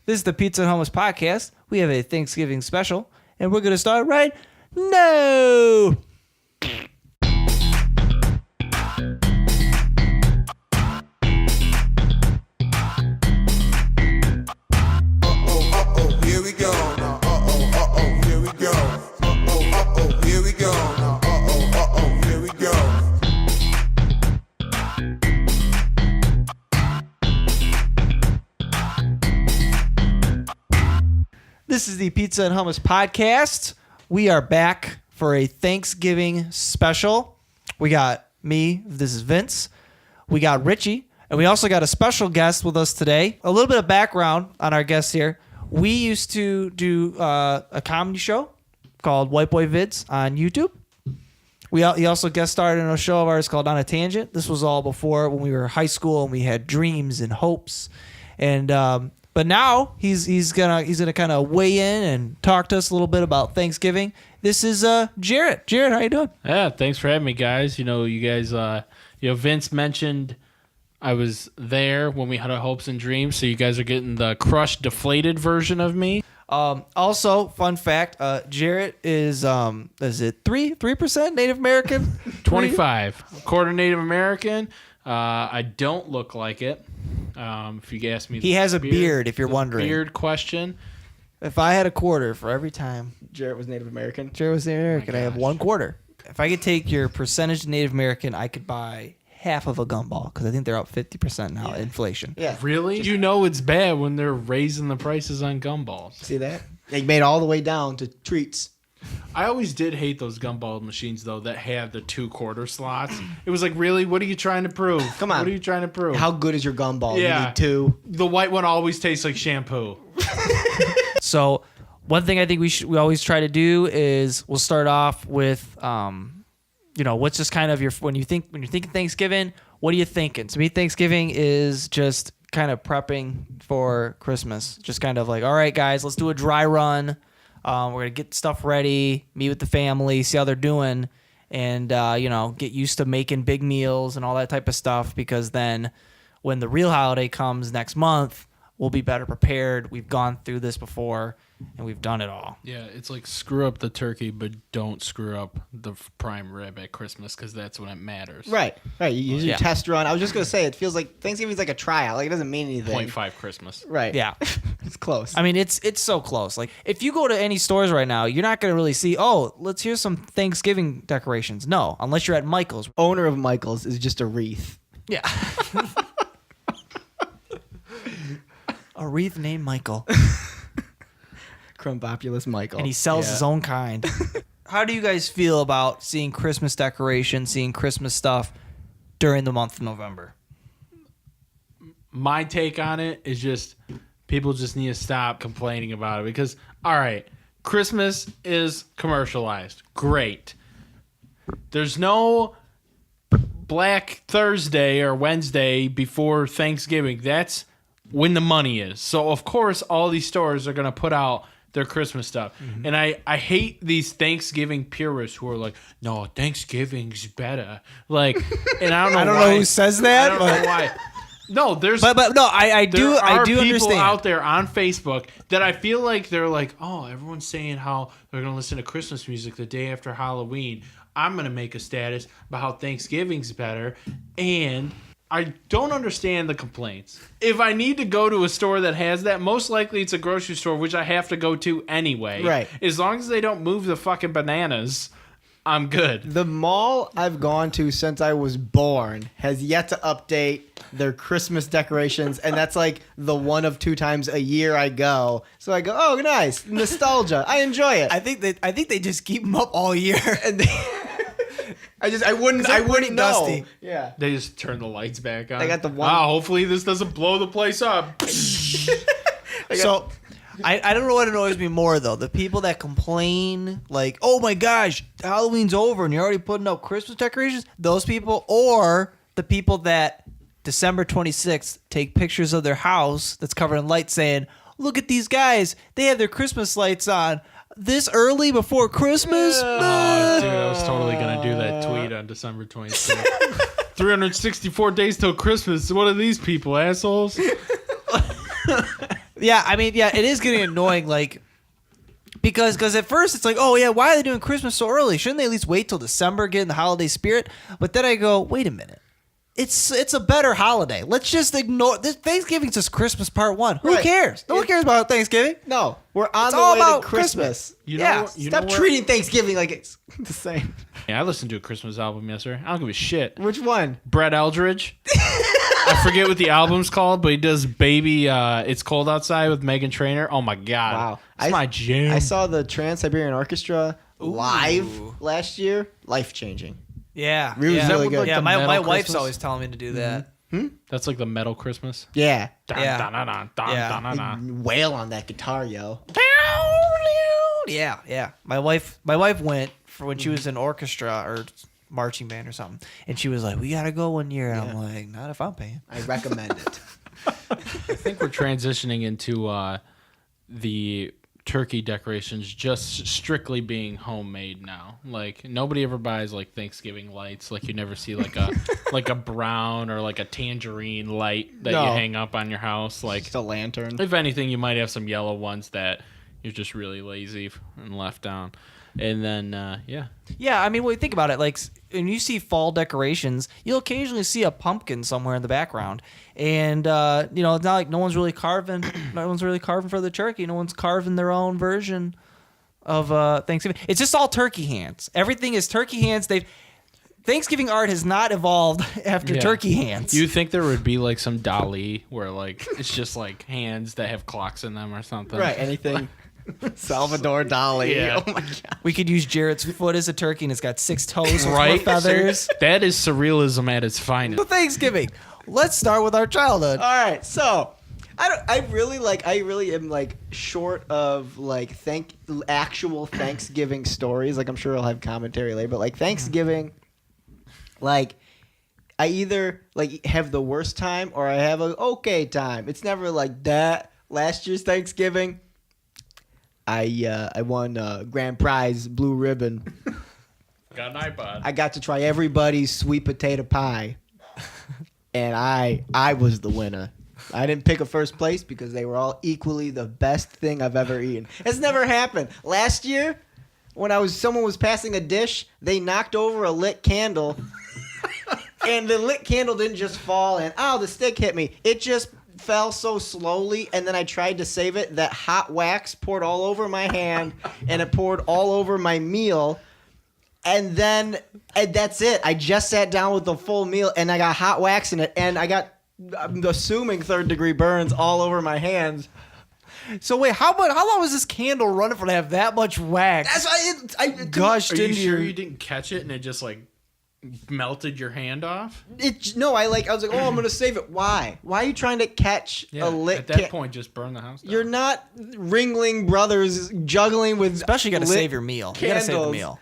This is the Pizza and Hummus podcast. We have a Thanksgiving special, and we're going to start right now. Here we go. Here we go. Here we go. Here we go. This is the Pizza and Hummus podcast. We are back for a Thanksgiving special. We got me, this is Vince. We got Richie, and we also got a special guest with us today. A little bit of background on our guest here. We used to do a comedy show called White Boy Vids on YouTube. He also guest starred in a show of ours called On a Tangent. This was all before when we were in high school and we had dreams and hopes. And but now he's gonna kind of weigh in and talk to us a little bit about Thanksgiving. This is Jarrett. Jarrett, how you doing? Yeah, thanks for having me, guys. You guys, Vince mentioned I was there when we had our hopes and dreams, so you guys are getting the crushed, deflated version of me. Also, fun fact, Jarrett is it 3% Native American? 25, a quarter Native American. I don't look like it. If you ask me, He has a beard, if you're wondering. Beard question. If I had a quarter for every time Jarrett was Native American. Jarrett was Native American, Oh I have gosh. 1 quarter. If I could take your percentage Native American, I could buy half of a gumball because I think they're up 50% now, inflation. Yeah. Really? You know it's bad when they're raising the prices on gumballs. See that? They made all the way down to treats. I always did hate those gumball machines, though, that have the 2 quarter slots. It was like, really? What are you trying to prove? Come on. What are you trying to prove? How good is your gumball? Yeah. You need 2. The white one always tastes like shampoo. So one thing I think we always try to do is we'll start off with what's just kind of when you're thinking Thanksgiving, what are you thinking? To me, Thanksgiving is just kind of prepping for Christmas. Just kind of like, all right, guys, let's do a dry run. We're gonna get stuff ready, meet with the family, see how they're doing, and get used to making big meals and all that type of stuff. Because then, when the real holiday comes next month, we'll be better prepared. We've gone through this before, and we've done it all. Yeah, it's like screw up the turkey, but don't screw up the prime rib at Christmas because that's when it matters. Right. You use your Yeah. test run. I was just going to say, it feels like Thanksgiving's like a tryout. Like, it doesn't mean anything. 0.5 Christmas. Right. Yeah. It's close. I mean, it's so close. Like, if you go to any stores right now, you're not going to really see, let's hear some Thanksgiving decorations. No, unless you're at Michael's. Owner of Michael's is just a wreath. Yeah. A wreath named Michael. Crumbopulous Michael. And he sells his own kind. How do you guys feel about seeing Christmas decorations, seeing Christmas stuff during the month of November? My take on it is just people just need to stop complaining about it because, all right, Christmas is commercialized. Great. There's no Black Thursday or Wednesday before Thanksgiving. That's when the money is. So, of course, all these stores are going to put out their Christmas stuff. Mm-hmm. And I hate these Thanksgiving purists who are like, no, Thanksgiving's better. Like, and I don't know I don't why. know who says that, I don't know why. No, there's but no, I do people understand out there on Facebook that I feel like they're like, oh, everyone's saying how they're gonna listen to Christmas music the day after Halloween. I'm gonna make a status about how Thanksgiving's better, and I don't understand the complaints. If I need to go to a store that has that, most likely it's a grocery store, which I have to go to anyway. Right. As long as they don't move the fucking bananas, I'm good. The mall I've gone to since I was born has yet to update their Christmas decorations, and that's like the 1 of 2 times a year I go. So I go, oh, nice, nostalgia. I enjoy it. I think they just keep them up all year. And I wouldn't know. dusty. Yeah. They just turn the lights back on. They got the one- hopefully this doesn't blow the place up. So I don't know what annoys me more though. The people that complain like, oh my gosh, Halloween's over and you're already putting up Christmas decorations. Those people, or the people that December 26th take pictures of their house that's covered in lights saying, look at these guys. They have their Christmas lights on this early before Christmas. Oh, dude, I was totally going to do that tweet on December 26th. 364 days till Christmas. What are these people, assholes? Yeah, I mean, yeah, it is getting annoying, like, because at first it's like, oh yeah, why are they doing Christmas so early? Shouldn't they at least wait till December, get in the holiday spirit? But then I go, wait a minute. It's a better holiday. Let's just ignore this. Thanksgiving's just Christmas part one. Who Right. cares? No one cares about Thanksgiving. No, we're on It's the all way about to Christmas. You Yeah, know, you Stop know what? treating Thanksgiving like it's the same. Yeah, I listened to a Christmas album yesterday. I don't give a shit. Which one? Brett Eldridge. I forget what the album's called, but he does "Baby, It's Cold Outside" with Meghan Trainor. Oh my god! Wow. It's my jam. I saw the Trans-Siberian Orchestra live last year. Life-changing. Yeah, Really, yeah. really good. like Yeah, the my metal wife's Christmas? always telling me to do that. That's like the metal Christmas. Yeah. Dun, Yeah. dun, dun, dun, dun, Yeah. dun, dun, dun. Wail on that guitar, yo. Yeah, yeah. My wife went for when she was in orchestra or marching band or something, and she was like, "We gotta go one year." And I'm like, "Not if I'm paying." I recommend it. I think we're transitioning into the turkey decorations just strictly being homemade now. Like nobody ever buys like Thanksgiving lights. Like you never see like a like a brown or like a tangerine light that No. you hang up on your house. Like Just a lantern. if anything, you might have some yellow ones that you're just really lazy and left down. And then yeah, Yeah, I mean, well, think about it. Like, when you see fall decorations, you'll occasionally see a pumpkin somewhere in the background, and you know, it's not like no one's really carving. No one's really carving for the turkey. No one's carving their own version of Thanksgiving. It's just all turkey hands. Everything is turkey hands. Thanksgiving art has not evolved after Yeah. turkey hands. you think there would be like some Dali where like it's just like hands that have clocks in them or something. Right, anything. Salvador Dali. Yeah. Oh my god. We could use Jarrett's foot as a turkey, and it's got 6 toes with Right? 4 feathers. That is surrealism at its finest. But Thanksgiving. Let's start with our childhood. All right, so I really am like short of like actual Thanksgiving stories. Like I'm sure I'll have commentary later, but like Thanksgiving, like I either like have the worst time or I have a okay time. It's never like that. Last year's Thanksgiving, I won grand prize blue ribbon. Got an iPod. I got to try everybody's sweet potato pie, and I was the winner. I didn't pick a first place because they were all equally the best thing I've ever eaten. It's never happened. Last year, when someone was passing a dish, they knocked over a lit candle, and the lit candle didn't just fall and the stick hit me. It just fell so slowly, and then I tried to save it. That hot wax poured all over my hand, and it poured all over my meal. And that's it. I just sat down with the full meal, and I got hot wax in it, and I got, I'm assuming, 3rd-degree burns all over my hands. So wait, how long was this candle running for to have that much wax? That's why I Gushed Are you into sure your... you didn't catch it and it just like melted your hand off? I was like, I'm gonna save it. Why? Why are you trying to catch a lit? At that point, just burn the house down. You're not Ringling Brothers juggling with. Especially, you got to lit save your meal. You got to save the candles. meal.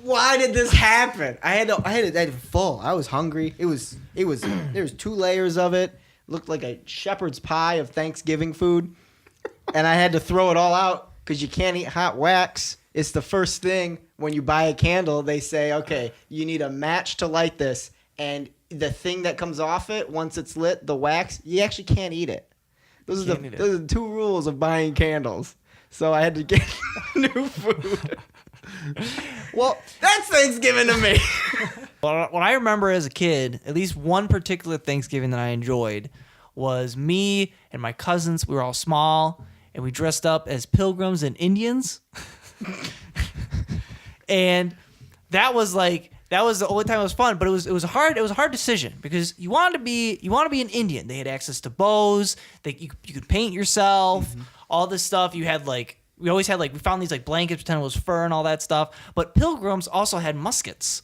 Why did this happen? I had it full. I was hungry. It was there was 2 layers of it. Looked like a shepherd's pie of Thanksgiving food, and I had to throw it all out because you can't eat hot wax. It's the first thing when you buy a candle. They say, okay, you need a match to light this, and the thing that comes off it once it's lit, the wax, you actually can't eat it. Those are the 2 rules of buying candles. So I had to get new food. Well, that's Thanksgiving to me. What I remember as a kid, at least one particular Thanksgiving that I enjoyed, was me and my cousins. We were all small, and we dressed up as pilgrims and Indians. And that was the only time it was fun. But it was a hard decision because you wanted to be an Indian. They had access to bows. You could paint yourself. All this stuff. You had we always had we found these blankets, pretend it was fur and all that stuff. But pilgrims also had muskets.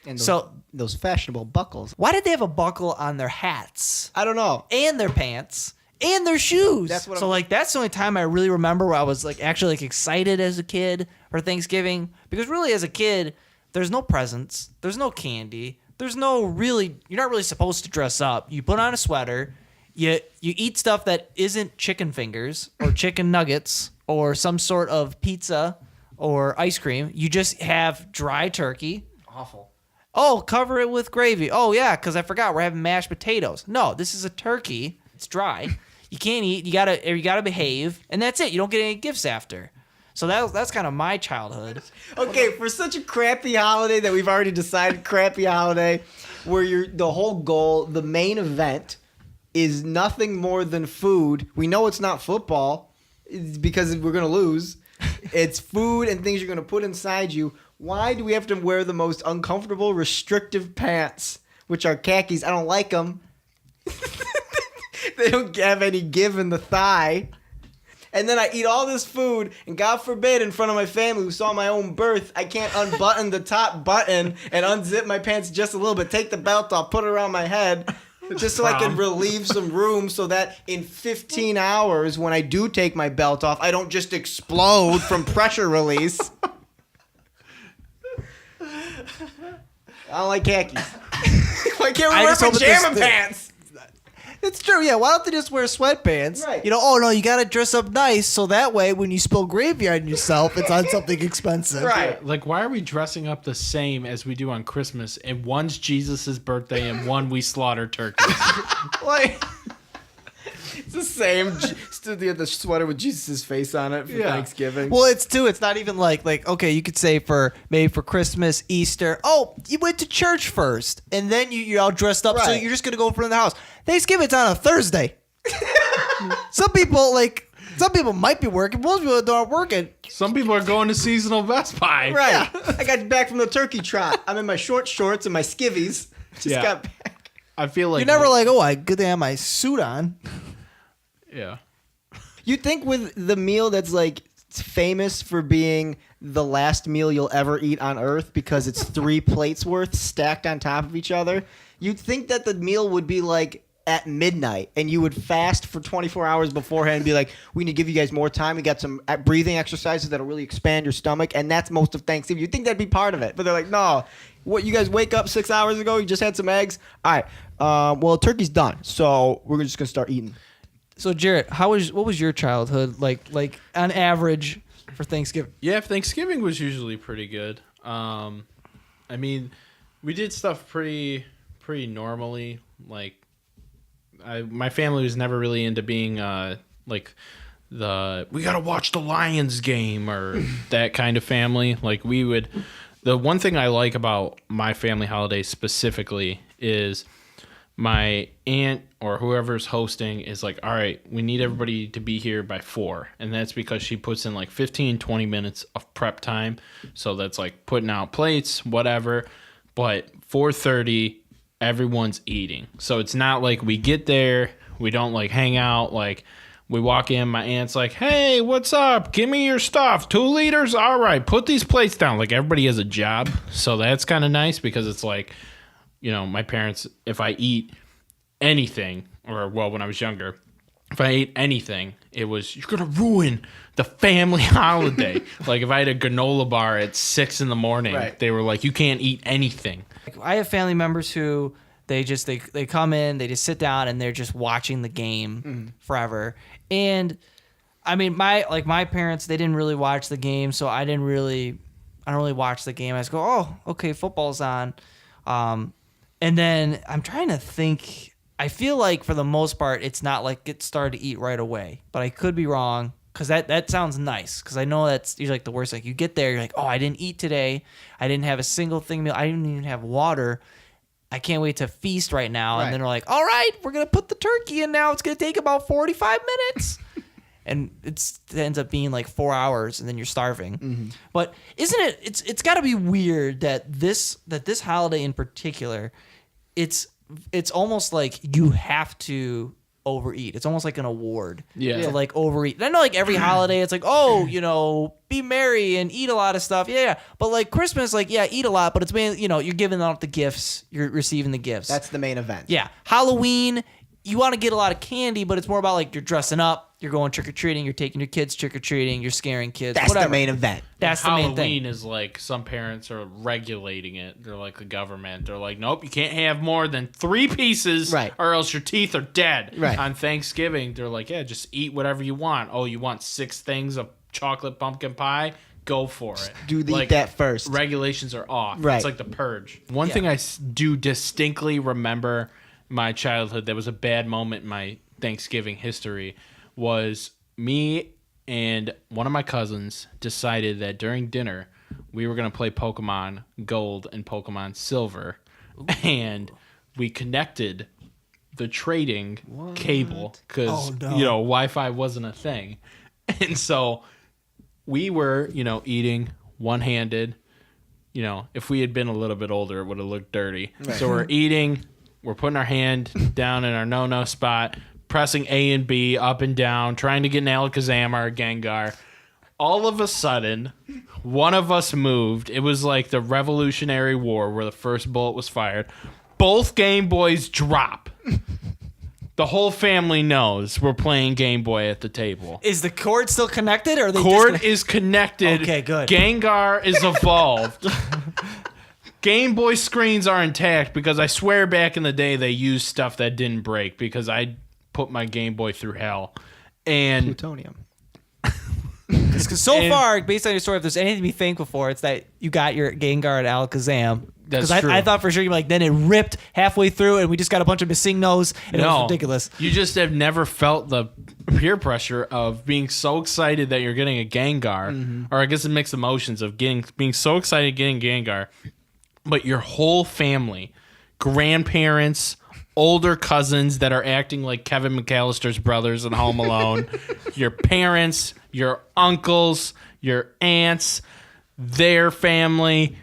And So- those fashionable buckles. Why did they have a buckle on their hats I don't know. and their pants and their shoes? That's what so that's the only time I really remember where I was actually excited as a kid for Thanksgiving, because really as a kid there's no presents, there's no candy, you're not really supposed to dress up. You put on a sweater, you eat stuff that isn't chicken fingers or chicken nuggets or some sort of pizza or ice cream. You just have dry turkey. Awful. Oh, cover it with gravy. Oh, yeah, because I forgot we're having mashed potatoes. No, this is a turkey. It's dry. You can't eat. You gotta behave, and that's it. You don't get any gifts after. So that's kind of my childhood. Okay, for such a crappy holiday that we've already decided, crappy holiday, where the whole goal, the main event, is nothing more than food. We know it's not football because we're gonna lose. It's food and things you're gonna put inside you. Why do we have to wear the most uncomfortable, restrictive pants, which are khakis? I don't like them. They don't have any give in the thigh. And then I eat all this food, and God forbid, in front of my family who saw my own birth, I can't unbutton the top button and unzip my pants just a little bit, take the belt off, put it around my head, just so I can relieve some room so that in 15 hours, when I do take my belt off, I don't just explode from pressure release. I don't like khakis. Why can't we wear pajama pants? It's true, yeah. Why don't they just wear sweatpants? Right. You know, oh no, you gotta dress up nice so that way when you spill gravy on yourself, it's on something expensive. Right. Like, why are we dressing up the same as we do on Christmas? And one's Jesus' birthday, and one we slaughter turkeys. Like, it's the same. Still the sweater with Jesus' face on it for Thanksgiving. Well, it's too. It's not even like okay, you could say maybe for Christmas, Easter. Oh, you went to church first, and then you're all dressed up, so Right. you're just gonna go in front of the house. Thanksgiving's on a Thursday. Some people might be working. Most people aren't working. Some people are going to seasonal Best Buy. Right. I got back from the turkey trot. I'm in my short shorts and my skivvies. Just got back. I feel like You're never like, oh, I good thing I have my suit on. Yeah. You think with the meal that's like famous for being the last meal you'll ever eat on Earth because it's 3 plates worth stacked on top of each other, you'd think that the meal would be like at midnight and you would fast for 24 hours beforehand and be like, we need to give you guys more time. We got some breathing exercises that'll really expand your stomach, and that's most of Thanksgiving. You'd think that'd be part of it, but they're like, no. What, you guys wake up 6 hours ago, you just had some eggs? All right, well, turkey's done, so we're just going to start eating. So Jarrett, what was your childhood like on average for Thanksgiving? Yeah, Thanksgiving was usually pretty good. I mean, we did stuff pretty normally. Like, my family was never really into being like we gotta watch the Lions game or that kind of family. Like, the one thing I like about my family holidays specifically is my aunt or whoever's hosting is like, all right, we need everybody to be here by 4. And that's because she puts in like 15, 20 minutes of prep time. So that's like putting out plates, whatever. But 4:30, everyone's eating. So it's not like we get there, we don't like hang out. Like, we walk in, my aunt's like, hey, what's up? Give me your stuff. 2 liters? All right, put these plates down. Like, everybody has a job. So that's kind of nice because it's like, you know, my parents, if I eat anything, or, well, when I was younger, if I ate anything, it was, you're going to ruin the family holiday. Like, if I had a granola bar at 6 in the morning, Right. They were like, you can't eat anything. I have family members who they come in, they just sit down and they're just watching the game forever. And I mean, my parents, they didn't really watch the game, so I don't really watch the game. I just go, oh, okay, football's on. And then I'm trying to think. I feel like for the most part, it's not like get started to eat right away, but I could be wrong. Because that sounds nice. Because I know that's usually like the worst. Like, you get there, you're like, oh, I didn't eat today. I didn't have a single thing meal. I didn't even have water. I can't wait to feast right now. Right. And then they're like, all right, we're going to put the turkey in now. It's going to take about 45 minutes. And it ends up being like 4 hours, and then you're starving. Mm-hmm. But isn't it? It's got to be weird that this holiday in particular, it's almost like you have to overeat. It's almost like an award to like overeat. And I know like every holiday it's like, oh, you know, be merry and eat a lot of stuff. Yeah. But like Christmas, like, yeah, eat a lot, but it's mainly, you know, you're giving out the gifts, you're receiving the gifts. That's the main event. Yeah. Halloween, you want to get a lot of candy, but it's more about like you're dressing up, you're going trick-or-treating, you're taking your kids trick-or-treating, you're scaring kids. That's whatever. the main event. That's the main thing. Halloween is like, some parents are regulating it. They're like the government. They're like, nope, you can't have more than 3 pieces, Right. or else your teeth are dead. Right. On Thanksgiving, they're like, yeah, just eat whatever you want. Oh, you want 6 things of chocolate pumpkin pie? Go for it. Eat that first. Regulations are off. Right. It's like the purge. One thing I do distinctly remember my childhood that was a bad moment in my Thanksgiving history was me and one of my cousins decided that during dinner we were going to play Pokemon Gold and Pokemon Silver. Ooh. And we connected the trading cable because Wi-Fi wasn't a thing. And so we were, eating one-handed. If we had been a little bit older, it would have looked dirty. Right. So we're eating, we're putting our hand down in our no-no spot, pressing A and B up and down, trying to get an Alakazam or a Gengar. All of a sudden, one of us moved. It was like the Revolutionary War where the first bullet was fired. Both Game Boys drop. The whole family knows we're playing Game Boy at the table. Is the cord still connected, or are they cord is connected? Okay, good. Gengar is evolved. Game Boy screens are intact because I swear back in the day they used stuff that didn't break because I put my Game Boy through hell. And plutonium. Because so far, based on your story, if there's anything to be thankful for, it's that you got your Gengar and Alakazam. That's true. I thought for sure then it ripped halfway through and we just got a bunch of missing nose and it was ridiculous. You just have never felt the peer pressure of being so excited that you're getting a Gengar, or I guess it mixed emotions of being so excited getting Gengar, but your whole family, grandparents, older cousins that are acting like Kevin McAllister's brothers in Home Alone, your parents, your uncles, your aunts, their family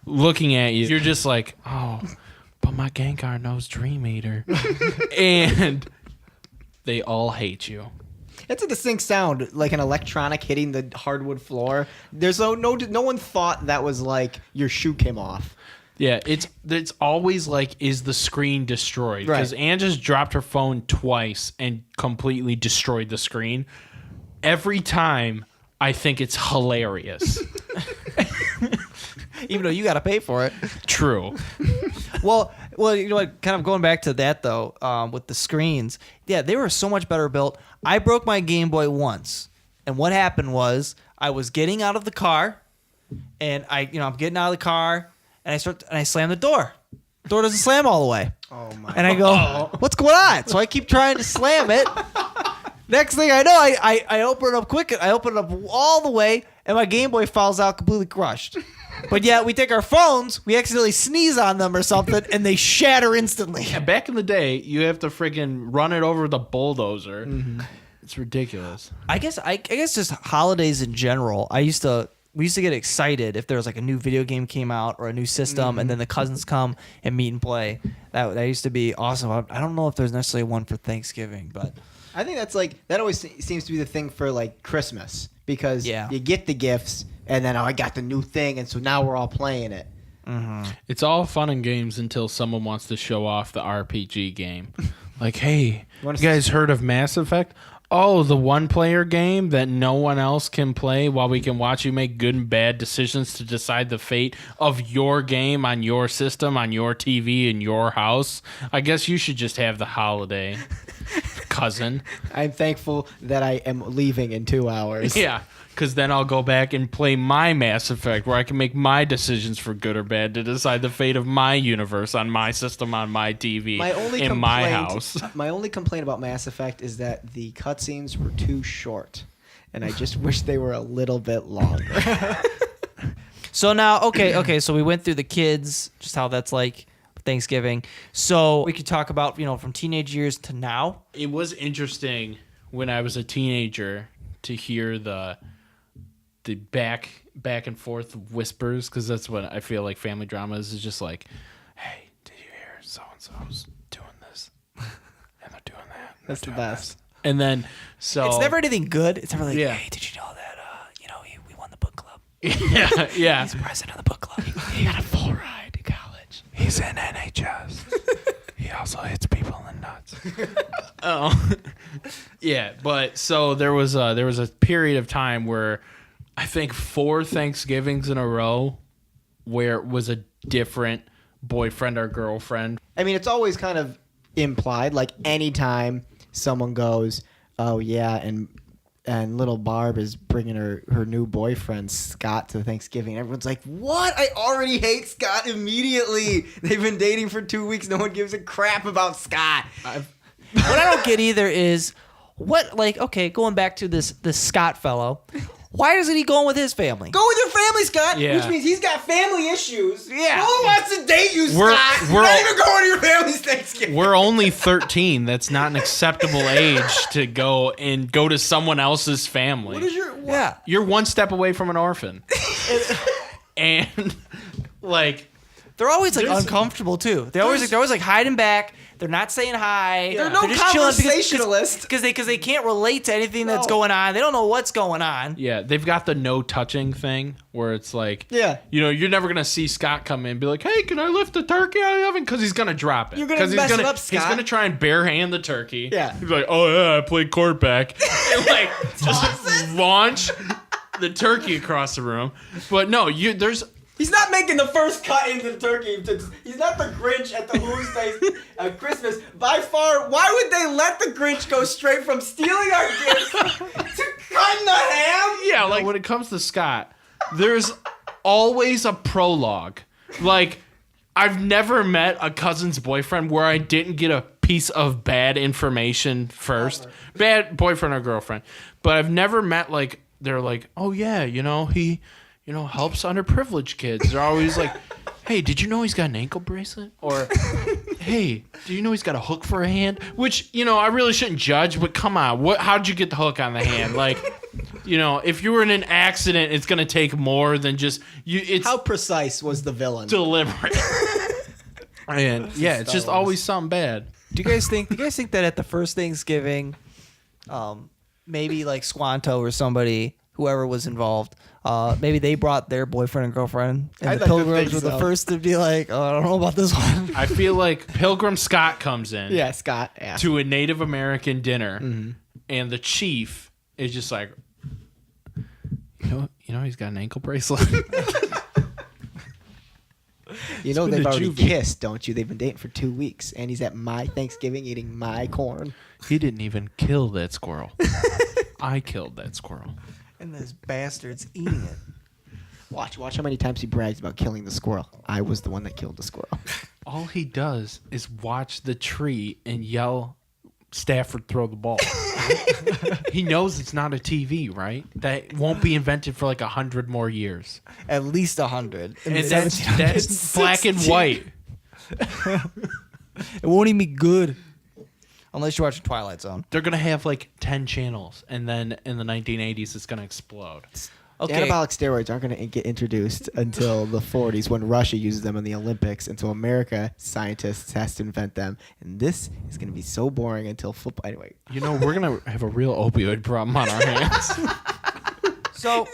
looking at you. You're just like, oh, but my Gengar knows Dream Eater. And they all hate you. It's a distinct sound, like an electronic hitting the hardwood floor. There's no one thought that was like your shoe came off. Yeah, it's always like, is the screen destroyed? Because Anne just dropped her phone twice and completely destroyed the screen. Every time, I think it's hilarious. Even though you got to pay for it. True. Well, you know what? Kind of going back to that though, with the screens, yeah, they were so much better built. I broke my Game Boy once, and what happened was I was getting out of the car, and I'm getting out of the car, and I slam the door. The door doesn't slam all the way. Oh my! And I go, what's going on? So I keep trying to slam it. Next thing I know, I open it up quick. I open it up all the way, and my Game Boy falls out completely crushed. But yet we take our phones, we accidentally sneeze on them or something, and they shatter instantly. Yeah, back in the day, you have to freaking run it over the bulldozer. Mm-hmm. It's ridiculous. I guess just holidays in general. We used to get excited if there was like a new video game came out or a new system, and then the cousins come and meet and play. That used to be awesome. I don't know if there's necessarily one for Thanksgiving, but I think that always seems to be the thing for like Christmas, because you get the gifts and then I got the new thing, and so now we're all playing it. Mm-hmm. It's all fun and games until someone wants to show off the RPG game. Like, hey, you guys heard of Mass Effect? Oh, the one-player game that no one else can play while we can watch you make good and bad decisions to decide the fate of your game on your system, on your TV, in your house. I guess you should just have the holiday, cousin. I'm thankful that I am leaving in 2 hours. Yeah, because then I'll go back and play my Mass Effect where I can make my decisions for good or bad to decide the fate of my universe on my system, on my TV, in my house. My only complaint about Mass Effect is that the cutscenes were too short, and I just wish they were a little bit longer. So now, okay, so we went through the kids, just how that's like Thanksgiving. So we could talk about, from teenage years to now. It was interesting when I was a teenager to hear the back and forth whispers, because that's what I feel like family drama is just like, hey, did you hear so-and-so's doing this? And they're doing that. That's the best. And then, so... It's never anything good. It's never like, hey, did you know that, we won the book club? Yeah. He's president of the book club. He got a full ride to college. He's in NHS. He also hits people in the nuts. Oh. Yeah, but so there was a period of time where I think 4 Thanksgivings in a row where it was a different boyfriend or girlfriend. I mean, it's always kind of implied, like anytime someone goes, oh yeah, and little Barb is bringing her new boyfriend Scott to Thanksgiving. Everyone's like, what? I already hate Scott immediately. They've been dating for 2 weeks. No one gives a crap about Scott. What I don't get either is what, like, okay, going back to this Scott fellow, why isn't he going with his family? Go with your family, Scott. Yeah. Which means he's got family issues. Yeah. No one wants to date you, We're- Scott. we're- You're not even going to your family's Thanksgiving. We're only 13. That's not an acceptable age to go to someone else's family. What is your... Yeah. You're one step away from an orphan. And like They're always like There's- uncomfortable too. They're always like hiding back. They're not saying hi. They're no just chilling conversationalist. because they can't relate to anything that's No. going on. They don't know what's going on. yeah, they've got the no touching thing where it's like, Yeah. you know, you're never gonna see Scott come in and be like, hey, can I lift the turkey out of the oven? Because he's gonna drop it. You're gonna 'Cause mess he's it gonna, up, He's Scott. gonna try and barehand the turkey. Yeah. He's like, oh yeah, I played quarterback, and like just launch the turkey across the room. But no, there's. He's not making the first cut into the turkey. He's not the Grinch at the Who's Day at Christmas. By far, why would they let the Grinch go straight from stealing our gifts to cutting the ham? Yeah, like when it comes to Scott, there's always a prologue. Like, I've never met a cousin's boyfriend where I didn't get a piece of bad information first. Bad boyfriend or girlfriend. But I've never met, like, they're like, oh yeah, you know, he, you know, helps underprivileged kids. They're always like, hey, did you know he's got an ankle bracelet? Or, hey, do you know he's got a hook for a hand? Which, you know, I really shouldn't judge, but come on, how'd you get the hook on the hand? Like, you know, if you were in an accident, it's gonna take more than just you. It's How precise was the villain? deliberate. And yeah, it's just always something bad. Do you guys think that at the first Thanksgiving, maybe like Squanto or somebody, whoever was involved, maybe they brought their boyfriend and girlfriend, and I'd the like to Pilgrims think were the so. first to be like, oh, I don't know about this one. I feel like Pilgrim Scott comes in Yeah, Scott. Yeah. to a Native American dinner, and the chief is just like, you know, he's got an ankle bracelet. You know been they've a already juvie. kissed, don't you? They've been dating for 2 weeks, and he's at my Thanksgiving eating my corn. He didn't even kill that squirrel. I killed that squirrel. And this bastard's eating it. Watch how many times he brags about killing the squirrel. I was the one that killed the squirrel. All he does is watch the tree and yell, Stafford, throw the ball. He knows it's not a TV, right? That won't be invented for like 100 more years. At least 100. And that's black and white. It won't even be good unless you're watching Twilight Zone. They're going to have like 10 channels, and then in the 1980s, it's going to explode. Okay. Anabolic steroids aren't going to get introduced until the 40s when Russia uses them in the Olympics. Until America, scientists has to invent them. And this is going to be so boring until football. Anyway, You know, we're going to have a real opioid problem on our hands. So,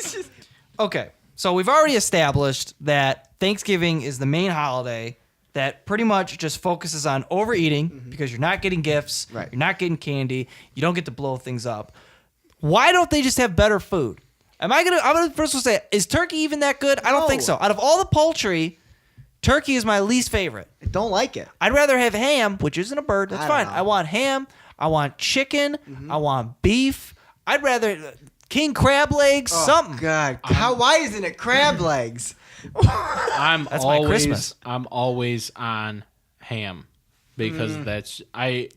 okay. So we've already established that Thanksgiving is the main holiday that pretty much just focuses on overeating because you're not getting gifts, Right. you're not getting candy, you don't get to blow things up. Why don't they just have better food? I'm gonna first of all say, is turkey even that good? I don't No. think so. Out of all the poultry, turkey is my least favorite. I don't like it. I'd rather have ham, which isn't a bird. That's I don't fine. know. I want ham. I want chicken. I want beef. I'd rather king crab legs, something. God, why isn't it crab legs? That's my Christmas. I'm always on ham because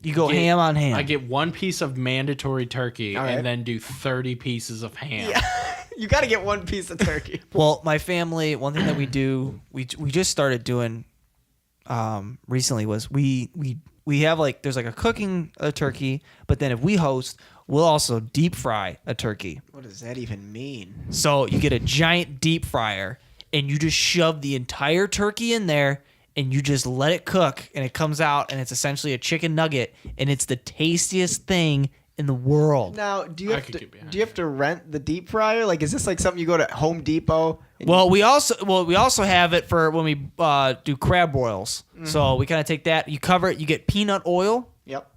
You go ham on ham. I get one piece of mandatory turkey All right. and then do 30 pieces of ham. You got to get one piece of turkey. Well, my family, one thing that we do, we just started doing recently was we have like, there's like a cooking a turkey, but then if we host, we'll also deep fry a turkey. What does that even mean? So you get a giant deep fryer and you just shove the entire turkey in there and you just let it cook and it comes out and it's essentially a chicken nugget and it's the tastiest thing in the world. Now, do you I have could to get behind do you have to rent the deep fryer? Like, is this like something you go to Home Depot? and Well, we also have it for when we do crab boils. So we kind of take that, you cover it, you get peanut oil, Yep.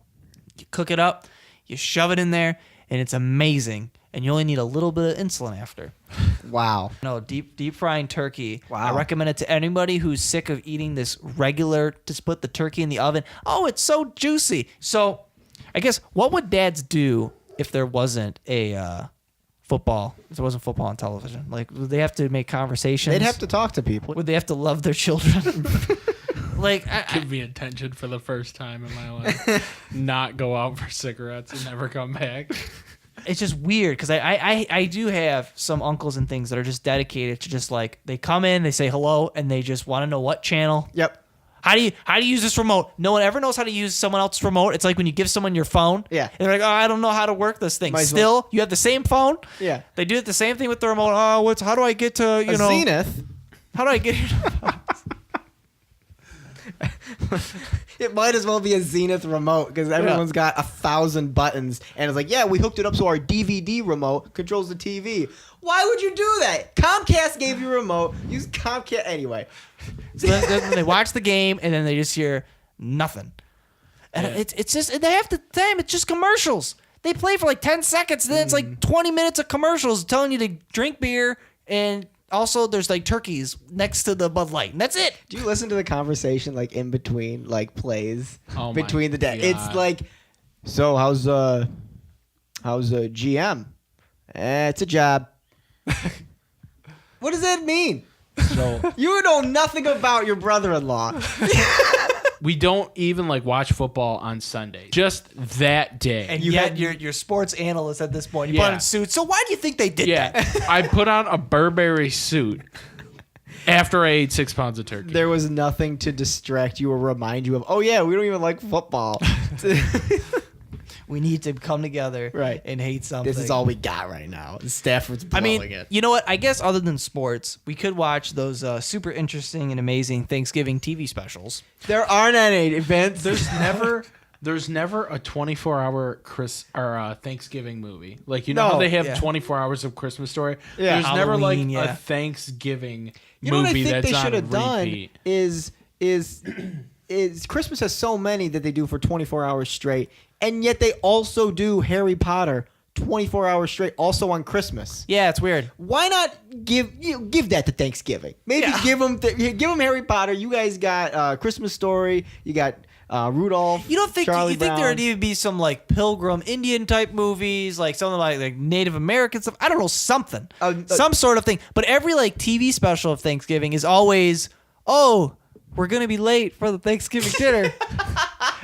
you cook it up, you shove it in there, and it's amazing. And you only need a little bit of insulin after. Wow. No, deep frying turkey. Wow. I recommend it to anybody who's sick of eating this regular. Just put the turkey in the oven. Oh, it's so juicy. So, I guess what would dads do if there wasn't a football? If there wasn't football on television, like would they have to make conversations? They'd have to talk to people. Would they have to love their children? Like, Give me attention for the first time in my life. Not go out for cigarettes and never come back. it's just weird because I do have some uncles and things that are just dedicated to just like they come in, they say hello, and they just want to know what channel. Yep. How do you use this remote? No one ever knows how to use someone else's remote. It's like when you give someone your phone. Yeah. And they're like, oh, I don't know how to work this thing. Might as Still, well. you have the same phone. Yeah. They do it the same thing with the remote. Oh, how do I get to, you know. Zenith. How do I get It might as well be a Zenith remote because everyone's got 1,000 buttons and it's like, yeah, we hooked it up so our DVD remote controls the TV. Why would you do that? Comcast gave you a remote. Use Comcast anyway. So then they watch the game and then they just hear nothing. And it's just, and they have the time. It's just commercials. They play for like 10 seconds. And then it's like 20 minutes of commercials telling you to drink beer. And also there's like turkeys next to the Bud Light. And that's it. Do you listen to the conversation like in between like plays Oh my between the day? God. It's like, so how's GM? It's a job. What does that mean? So You know nothing about your brother-in-law. we don't even like watch football on Sunday. Just that day. And You yet had- you're sports analyst at this point. You put Yeah. on suits. So why do you think they did yeah, that? I put on a Burberry suit after I ate 6 pounds of turkey. There was nothing to distract you or remind you of, oh yeah, we don't even like football. We need to come together Right. and hate something. This is all we got right now. Stafford's I blowing mean, it. you know what? I guess other than sports, we could watch those super interesting and amazing Thanksgiving TV specials. There aren't any events. There's never a 24-hour Thanksgiving movie. Like, you know how No, they have yeah. 24 hours of Christmas Story? Yeah. There's never like Halloween, yeah. a Thanksgiving You know what I movie think that's they should on have done repeat. is Christmas has so many that they do for 24 hours straight, and yet they also do Harry Potter 24 hours straight, also on Christmas. Yeah, it's weird. Why not give that to Thanksgiving? Maybe Yeah. give them Harry Potter. You guys got Christmas Story. You got Rudolph. You don't think Charlie you think Brown. there would even be some like Pilgrim Indian type movies, like something like Native American stuff? I don't know, something, some sort of thing. But every like TV special of Thanksgiving is always, oh, we're gonna be late for the Thanksgiving dinner,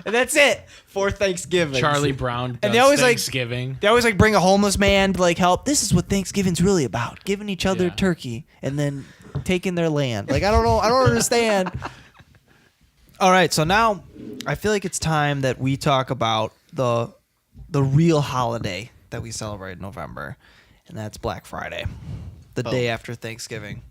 and that's it. for Thanksgiving? Charlie Brown does And they always, like- Thanksgiving. They always like bring a homeless man to like help. This is what Thanksgiving's really about: giving each other Yeah. turkey and then taking their land. Like I don't know, I don't understand. All right, so now I feel like it's time that we talk about the real holiday that we celebrate in November, and that's Black Friday, the day after Thanksgiving.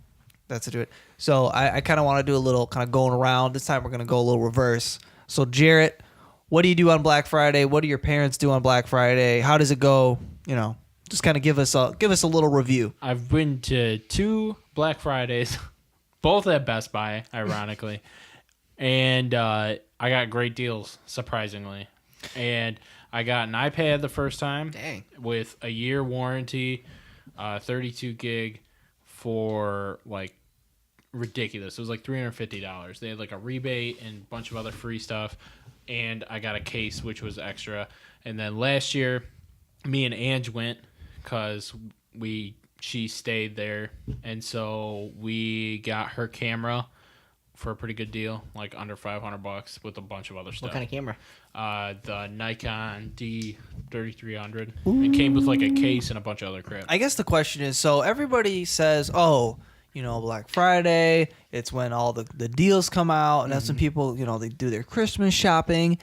That's to do it. So I kind of want to do a little kind of going around. This time we're gonna go a little reverse. So Jarrett, what do you do on Black Friday? What do your parents do on Black Friday? How does it go? You know, just kind of give us a little review. I've been to 2 Black Fridays, both at Best Buy, ironically. And I got great deals, surprisingly. And I got an iPad the first time. Dang. With a year warranty, 32 gig for like ridiculous. It was like $350. They had like a rebate and a bunch of other free stuff. And I got a case, which was extra. And then last year, me and Ange went because she stayed there. And so we got her camera for a pretty good deal, like under $500 with a bunch of other stuff. What kind of camera? The Nikon D3300. It came with like a case and a bunch of other crap. I guess the question is, so everybody says, oh, you know, Black Friday, it's when all the deals come out, and that's when people, you know, they do their Christmas shopping.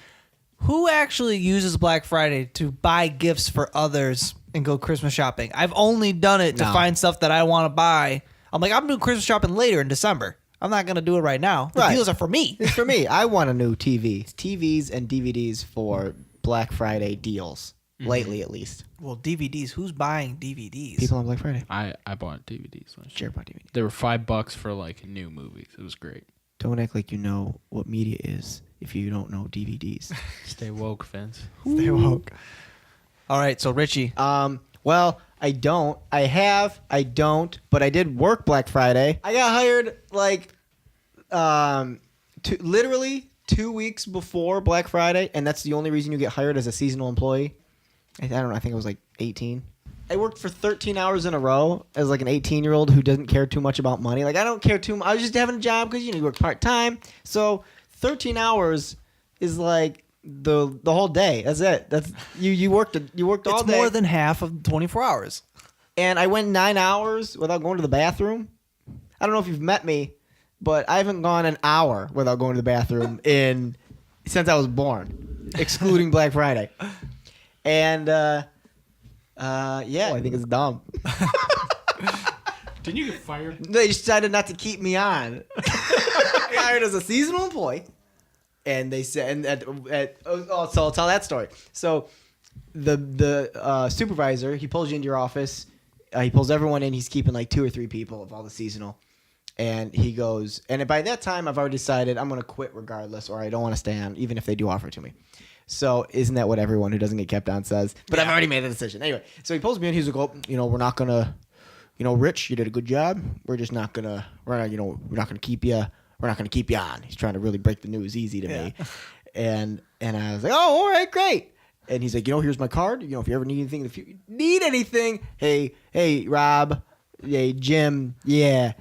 Who actually uses Black Friday to buy gifts for others and go Christmas shopping? I've only done it to No. find stuff that I want to buy. I'm like, I'm doing Christmas shopping later in December. I'm not going to do it right now. The Right. deals are for me. It's for me. I want a new TV. TVs and DVDs for Black Friday deals. Lately, at least. Well, DVDs, who's buying DVDs? People on Black Friday. I bought DVDs last year. Share about DVD. They were $5 for like new movies. It was great. Don't act like you know what media is if you don't know DVDs. Stay woke, Vince. Stay woke. All right, so Richie. Well, I don't. I don't, but I did work Black Friday. I got hired like literally 2 weeks before Black Friday, and that's the only reason you get hired as a seasonal employee. I don't know. I think I was like 18. I worked for 13 hours in a row as like an 18-year-old who doesn't care too much about money. Like I don't care too much. I was just having a job because you work part-time. So 13 hours is like the whole day. That's it. That's you worked all It's day. more than half of 24 hours. And I went 9 hours without going to the bathroom. I don't know if you've met me, but I haven't gone an hour without going to the bathroom since I was born, excluding Black Friday. And I think it's dumb. Didn't you get fired? They decided not to keep me on. I hired as a seasonal employee, and they said, so I'll tell that story. So the supervisor, he pulls you into your office. He pulls everyone in. He's keeping like 2 or 3 people of all the seasonal. And he goes, and by that time, I've already decided I'm going to quit regardless, or I don't want to stay on, even if they do offer it to me. So isn't that what everyone who doesn't get kept on says? But I've already made the decision. Anyway, so he pulls me in. He's like, oh, we're not going to, Rich, you did a good job. We're just not going to, we're not going to keep you. We're not going to keep you on. He's trying to really break the news easy to me. And I was like, oh, all right, great. And he's like, here's my card. If you ever need anything, hey, Rob, hey, Jim, yeah,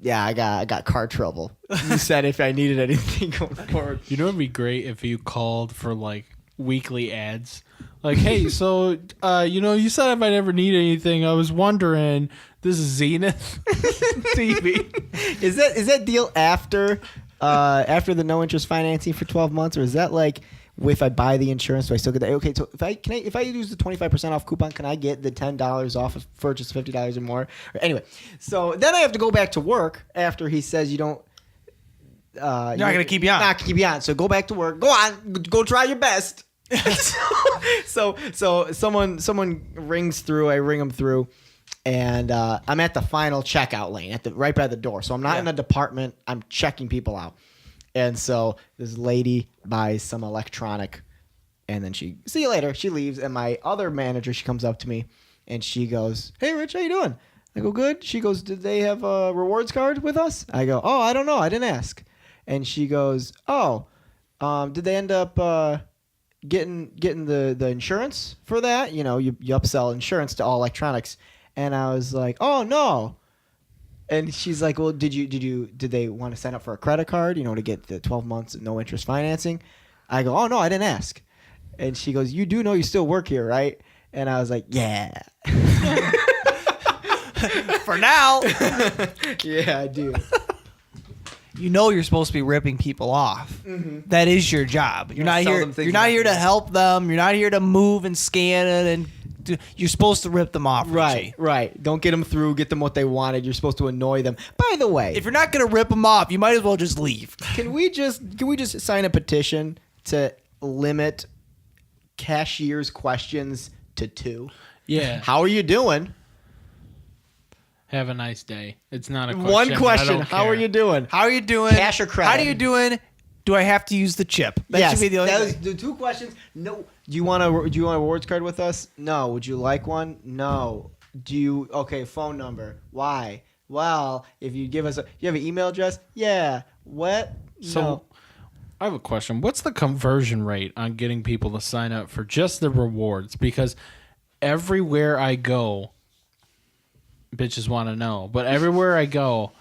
I got car trouble. You said if I needed anything going forward. It'd be great if you called for like weekly ads. Like, hey, so you said if I ever need anything, I was wondering. This is Zenith TV. Is that deal after the no interest financing for 12 months, or is that like if I buy the insurance, do I still get that? Okay, so if I use the 25% off coupon, can I get the $10 off of purchase $50 or more? Anyway, so then I have to go back to work after he says you don't. You're not going to keep you on. Not keep you on. So go back to work. Go on. Go try your best. so someone rings through. I ring them through, and I'm at the final checkout lane right by the door. So I'm not in a department. I'm checking people out. And so this lady buys some electronic, and then see you later. She leaves, and my other manager, she comes up to me, and she goes, hey, Rich, how you doing? I go, good. She goes, did they have a rewards card with us? I go, oh, I don't know. I didn't ask. And she goes, oh, did they end up getting the insurance for that? You upsell insurance to all electronics. And I was like, oh, no. And she's like, well, did they want to sign up for a credit card, to get the 12 months no interest financing? I go, oh, no, I didn't ask. And she goes, you do know you still work here, right? And I was like, yeah. For now. Yeah, I do. You're supposed to be ripping people off. Mm-hmm. That is your job. You're not here. You're not here to help them. You're not here to move and scan it, and you're supposed to rip them off. Richie. Right. Don't get them through. Get them what they wanted. You're supposed to annoy them. By the way, if you're not gonna rip them off, you might as well just leave. Can we just sign a petition to limit cashier's questions to 2? Yeah. How are you doing? Have a nice day. It's not a question. One question. I don't How care. are you doing? How are you doing? Cash or credit? How are you doing? Do I have to use the chip? That should be the only that was thing. the 2 questions. No. Do you want a rewards card with us? No. Would you like one? No. Phone number. Why? Well, if you give us you have an email address? Yeah. What? So, no. I have a question. What's the conversion rate on getting people to sign up for just the rewards? Because everywhere I go, bitches want to know, but everywhere I go,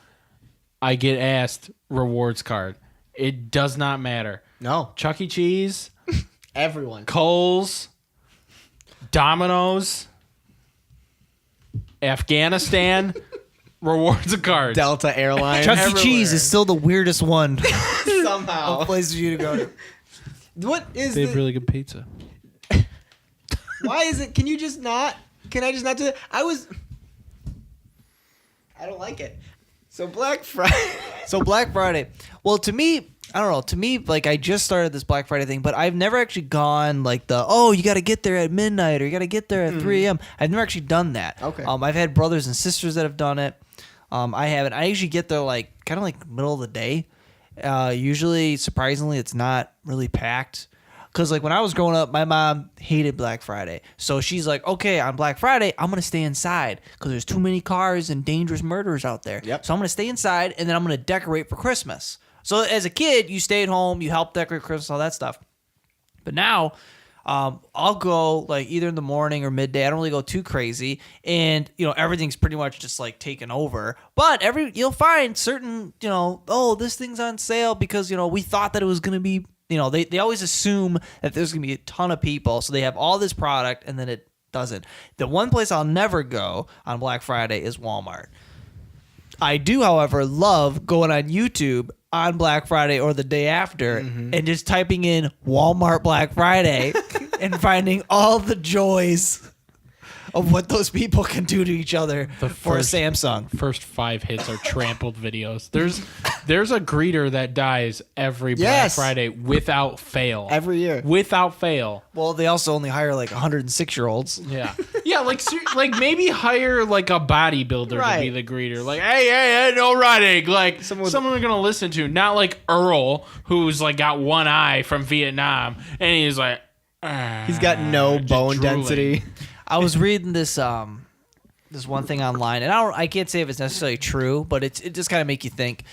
I get asked rewards card. It does not matter. No. Chuck E. Cheese, Everyone. Kohl's, Domino's, Afghanistan, rewards card. Delta Airlines. Chuck E. everywhere. Cheese is still the weirdest one Somehow. of places for you to go to. What is They have really good pizza. Why is it? Can I just not do that? I don't like it. So Black Friday. Well, to me, I don't know. To me, like, I just started this Black Friday thing, but I've never actually gone like you got to get there at midnight or you got to get there at 3 a.m. I've never actually done that. Okay. I've had brothers and sisters that have done it. I haven't. I usually get there like kind of like middle of the day. Usually, surprisingly, it's not really packed. Because, like, when I was growing up, my mom hated Black Friday. So she's like, okay, on Black Friday, I'm going to stay inside because there's too many cars and dangerous murderers out there. Yep. So I'm going to stay inside, and then I'm going to decorate for Christmas. So as a kid, you stay at home, you help decorate Christmas, all that stuff. But now, I'll go like either in the morning or midday. I don't really go too crazy, and everything's pretty much just like taken over. But you'll find certain this thing's on sale because we thought that it was gonna be. They always assume that there's gonna be a ton of people, so they have all this product and then it doesn't. The one place I'll never go on Black Friday is Walmart. I do, however, love going on YouTube on Black Friday or the day after and just typing in Walmart Black Friday and finding all the joys of what those people can do to each other for a Samsung. First 5 hits are trampled videos. There's a greeter that dies every Black Friday without fail. Every year. Without fail. Well, they also only hire like 106-year-olds. Yeah. Yeah, like maybe hire like a bodybuilder to be the greeter. Like, hey, no running. Like someone we're gonna listen to. Not like Earl, who's like got one eye from Vietnam, and he's like he's got no bone drooling. density. I was reading this one thing online, and I can't say if it's necessarily true, but it just kind of make you think.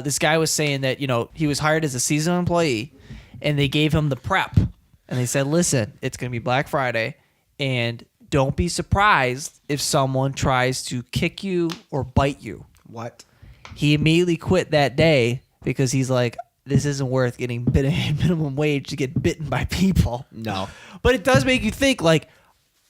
This guy was saying that he was hired as a seasonal employee, and they gave him the prep, and they said, "Listen, it's gonna be Black Friday, and don't be surprised if someone tries to kick you or bite you." What? He immediately quit that day because he's like, "This isn't worth getting minimum wage to get bitten by people." No. But it does make you think like.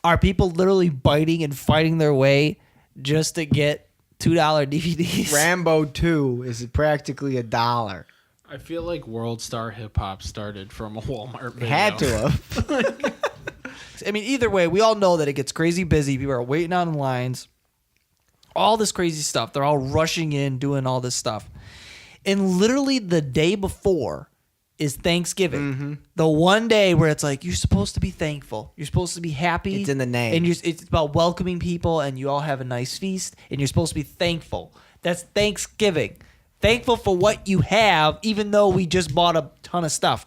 Are people literally biting and fighting their way just to get $2 DVDs? Rambo 2 is practically $1. I feel like World Star Hip Hop started from a Walmart video. Had to have. I mean, either way, we all know that it gets crazy busy. People are waiting on lines. All this crazy stuff. They're all rushing in, doing all this stuff. And literally the day before is Thanksgiving. The one day where it's like, you're supposed to be thankful. You're supposed to be happy. It's in the name. And it's about welcoming people, and you all have a nice feast, and you're supposed to be thankful. That's Thanksgiving. Thankful for what you have, even though we just bought a ton of stuff.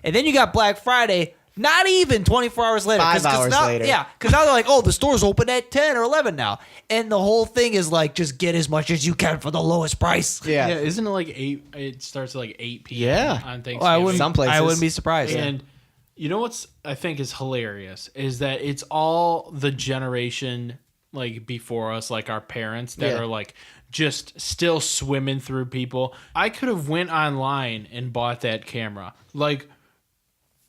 And then you got Black Friday, not even 24 hours later. 5 hours later. Yeah, because now they're like, oh, the store's open at 10 or 11 now. And the whole thing is like, just get as much as you can for the lowest price. Yeah. Isn't it like 8? It starts at like 8 p.m. Yeah. on Thanksgiving. Well, I wouldn't be places. surprised. And you know what's I think is hilarious is that it's all the generation like before us, like our parents that are like just still swimming through people. I could have went online and bought that camera. Like,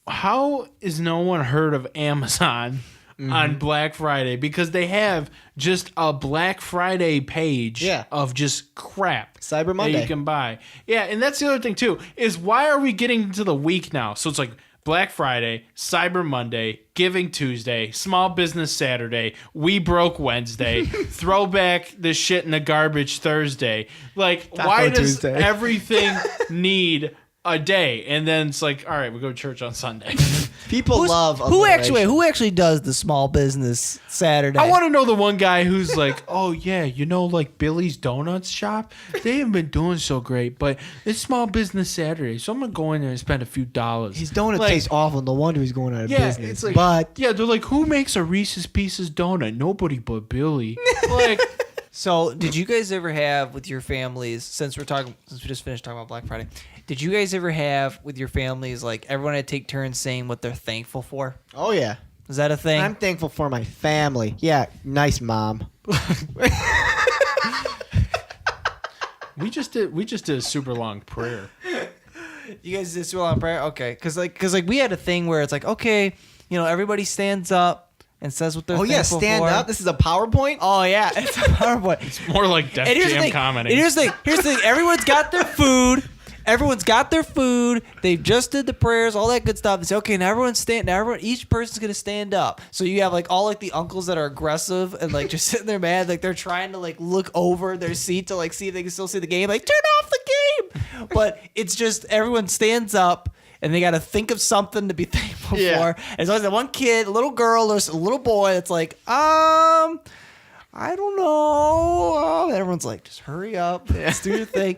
how is no one heard of Amazon on Black Friday? Because they have just a Black Friday page of just crap Cyber Monday. that you can buy. Yeah, and that's the other thing too, is why are we getting to the week now? So it's like Black Friday, Cyber Monday, Giving Tuesday, Small Business Saturday, We Broke Wednesday, Throwback this shit in the garbage Thursday. Like, Taco why does Tuesday. everything need a day? And then it's like, all right, we go to church on Sunday. People love who alliteration. actually does the small business Saturday? I want to know the one guy who's like, oh yeah, like Billy's Donuts shop, they haven't been doing so great, but it's Small Business Saturday, so I'm gonna go in there and spend a few dollars. His donut Like, tastes awful. No wonder he's going out of yeah, business. it's like, but yeah, they're like, who makes a Reese's Pieces donut? Nobody but Billy. Like, So, did you guys ever have with your families, since we just finished talking about Black Friday, did you guys ever have with your families, like, everyone had to take turns saying what they're thankful for? oh yeah, Is that a thing? I'm thankful for my family. Yeah, nice mom. we just did a super long prayer. You guys did so on prayer? Okay. Because we had a thing where it's like, okay, everybody stands up and says what they're Oh thankful yeah, stand for. up. This is a PowerPoint. Oh, yeah. It's a PowerPoint. More like Def And here's the Jam thing. comedy. And here's the thing. Everyone's got their food. They've just did the prayers, all that good stuff. They say, okay, now each person's gonna stand up. So you have like all like the uncles that are aggressive and like just sitting there mad, like they're trying to like look over their seat to like see if they can still see the game. Like, turn off the game. But it's just everyone stands up and they got to think of something to be thankful Yeah. for. And it's always that one kid, a little girl or a little boy that's like, I don't know. And everyone's like, just hurry up. Let's do your thing.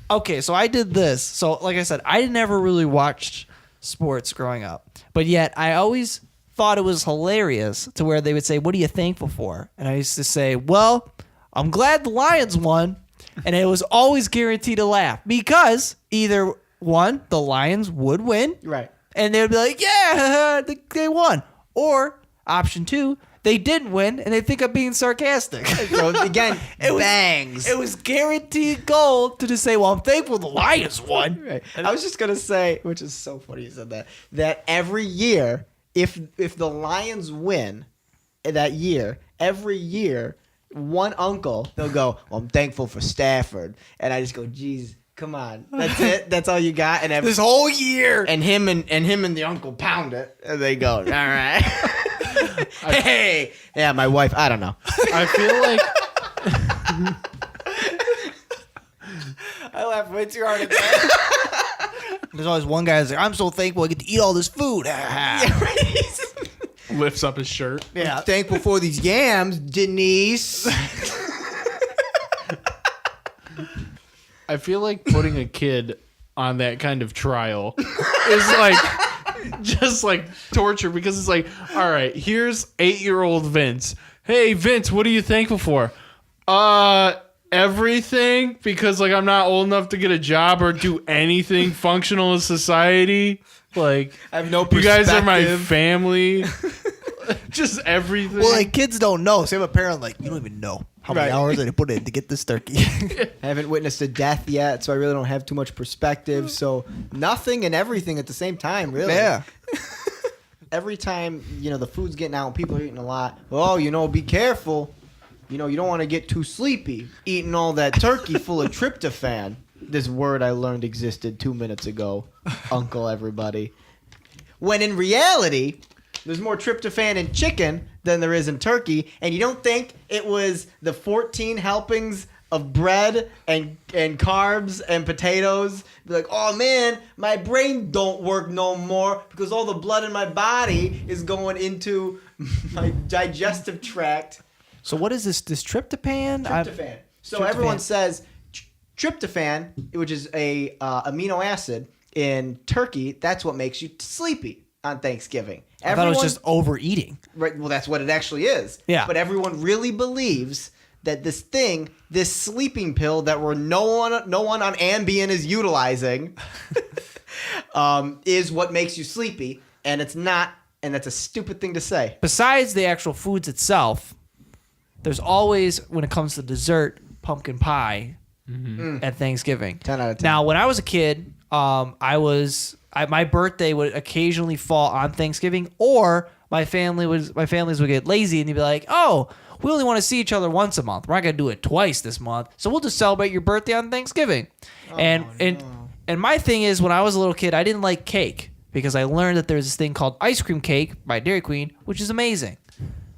Okay, so I did this. So, like I said, I never really watched sports growing up. But yet, I always thought it was hilarious to where they would say, what are you thankful for? And I used to say, well, I'm glad the Lions won. And it was always guaranteed to laugh because either one, the Lions would win, Right. And they would be like, yeah, they won. Or option 2, they didn't win, and they think I'm being sarcastic. So again, It was- bangs. It was guaranteed gold to just say, well, I'm thankful the Lions won. Right. I was just gonna say, which is so funny you said that every year, if the Lions win that year, every year, one uncle, they'll go, well, I'm thankful for Stafford. And I just go, geez, come on. That's it? That's all you got? And This whole year. and him and the uncle pound it. And they go, all right. Hey. Yeah, my wife, I don't know. I feel like I laugh way too hard at that. There's always one guy that's like, I'm so thankful I get to eat all this food. lifts up his shirt. Yeah. Thankful for these yams, Denise. I feel like putting a kid on that kind of trial is like just like torture because it's like, all right, here's 8-year-old Vince. Hey Vince, what are you thankful for? Everything, because like I'm not old enough to get a job or do anything functional in society. Like I have no you guys are my perspective. family. Just everything. Well, like kids don't know. So you have a parent like, you don't even know how many Right. hours I put in to get this turkey. I haven't witnessed a death yet, so I really don't have too much perspective. So nothing and everything at the same time, really. Yeah. Every time, the food's getting out and people are eating a lot. Oh, be careful. You don't want to get too sleepy eating all that turkey full of tryptophan. This word I learned existed 2 minutes ago, Uncle everybody. When in reality, there's more tryptophan in chicken than there is in turkey, and you don't think it was the 14 helpings of bread and carbs and potatoes? Be like, oh man, my brain don't work no more because all the blood in my body is going into my digestive tract. So what is this tryptophan? Tryptophan. So Tryptophan. everyone says tryptophan, which is a amino acid in turkey. That's what makes you sleepy on Thanksgiving. I thought it was just overeating. Right. Well, that's what it actually is. Yeah. But everyone really believes that this sleeping pill that no one on Ambien is utilizing, is what makes you sleepy, and it's not. And that's a stupid thing to say. Besides the actual foods itself, there's always, when it comes to dessert, pumpkin pie at Thanksgiving. 10 out of 10. Now, when I was a kid, my birthday would occasionally fall on Thanksgiving, or my families would get lazy and they'd be like, "Oh, we only want to see each other once a month. We're not gonna do it twice this month, so we'll just celebrate your birthday on Thanksgiving." And my thing is, when I was a little kid, I didn't like cake because I learned that there's this thing called ice cream cake by Dairy Queen, which is amazing.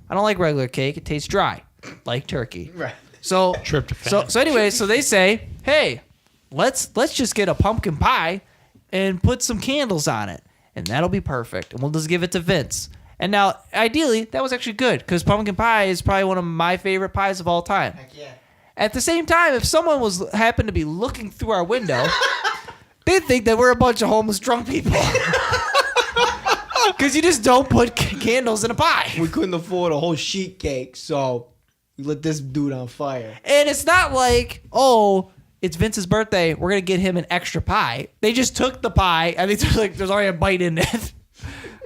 I don't like regular cake; it tastes dry, like turkey. Right. So Tryptophan. So anyway, so they say, hey, let's just get a pumpkin pie and put some candles on it, and that'll be perfect. And we'll just give it to Vince. And now, ideally, that was actually good because pumpkin pie is probably one of my favorite pies of all time. Heck yeah. At the same time, if someone happened to be looking through our window, they'd think that we're a bunch of homeless drunk people. Because you just don't put candles in a pie. We couldn't afford a whole sheet cake, so we lit this dude on fire. And it's not like, oh, it's Vince's birthday, we're going to get him an extra pie. They just took the pie, and there's already a bite in it.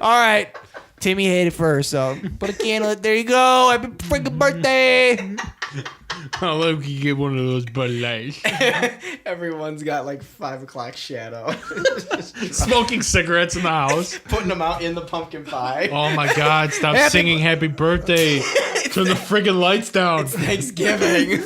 All right. Timmy ate it first, so put a candle. There you go. Happy freaking birthday. I'll let you get one of those Bud Lights. Everyone's got like 5 o'clock shadow. Smoking cigarettes in the house. Putting them out in the pumpkin pie. Oh my God! Stop singing "Happy Birthday." Turn the friggin' lights down. Thanksgiving.